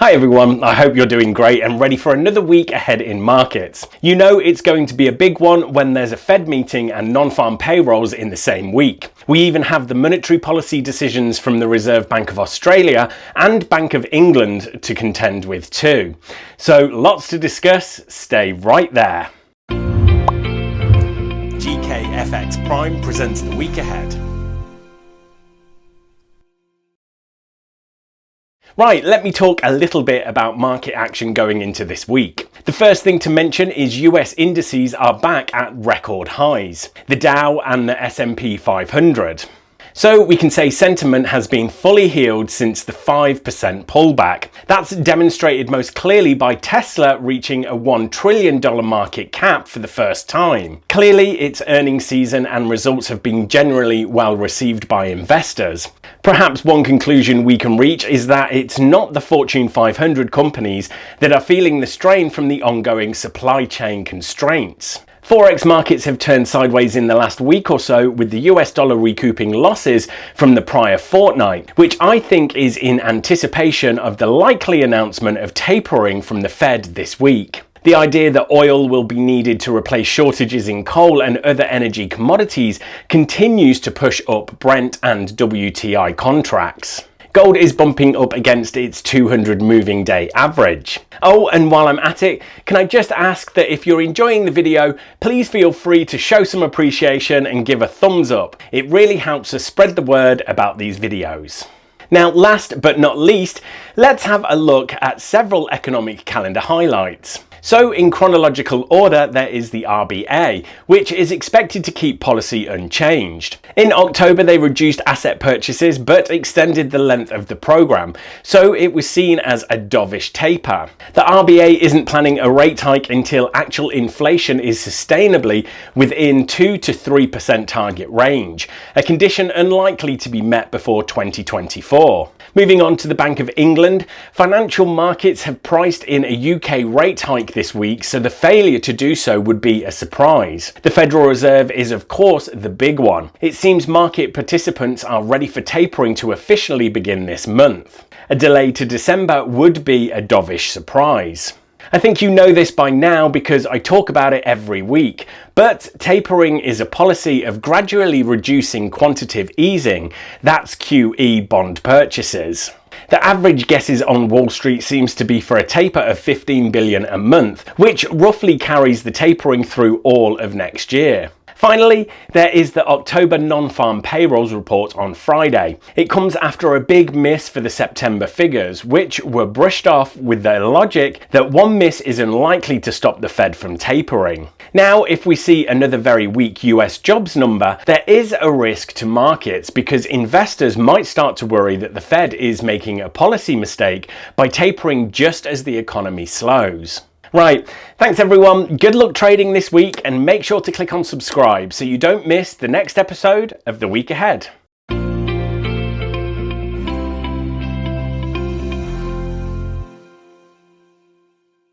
Hi everyone, I hope you're doing great and ready for another week ahead in markets. You know it's going to be a big one when there's a Fed meeting and non-farm payrolls in the same week. We even have the monetary policy decisions from the Reserve Bank of Australia and Bank of England to contend with too. So lots to discuss, stay right there. GKFX Prime presents the week ahead. Right, let me talk a little bit about market action going into this week. The first thing to mention is US indices are back at record highs, the Dow and the S&P 500. So we can say sentiment has been fully healed since the 5% pullback. That's demonstrated most clearly by Tesla reaching a $1 trillion market cap for the first time. Clearly it's earnings season and results have been generally well received by investors. Perhaps one conclusion we can reach is that it's not the Fortune 500 companies that are feeling the strain from the ongoing supply chain constraints. Forex markets have turned sideways in the last week or so, with the US dollar recouping losses from the prior fortnight, which I think is in anticipation of the likely announcement of tapering from the Fed this week. The idea that oil will be needed to replace shortages in coal and other energy commodities continues to push up Brent and WTI contracts. Gold is bumping up against its 200 moving day average. Oh, and while I'm at it, can I just ask that if you're enjoying the video, please feel free to show some appreciation and give a thumbs up. It really helps us spread the word about these videos. Now, last but not least, let's have a look at several economic calendar highlights. So in chronological order, there is the RBA, which is expected to keep policy unchanged. In October, they reduced asset purchases but extended the length of the program, so it was seen as a dovish taper. The RBA isn't planning a rate hike until actual inflation is sustainably within 2 to 3% target range, a condition unlikely to be met before 2024. Moving on to the Bank of England, financial markets have priced in a UK rate hike this week, so the failure to do so would be a surprise. The Federal Reserve is of course the big one. It seems market participants are ready for tapering to officially begin this month. A delay to December would be a dovish surprise. I think you know this by now because I talk about it every week, but tapering is a policy of gradually reducing quantitative easing. That's QE bond purchases. The average guesses on Wall Street seems to be for a taper of 15 billion a month, which roughly carries the tapering through all of next year. Finally, there is the October non-farm payrolls report on Friday. It comes after a big miss for the September figures, which were brushed off with the logic that one miss is unlikely to stop the Fed from tapering. Now, if we see another very weak US jobs number, there is a risk to markets because investors might start to worry that the Fed is making a policy mistake by tapering just as the economy slows. Right, thanks everyone, good luck trading this week and make sure to click on subscribe so you don't miss the next episode of The Week Ahead.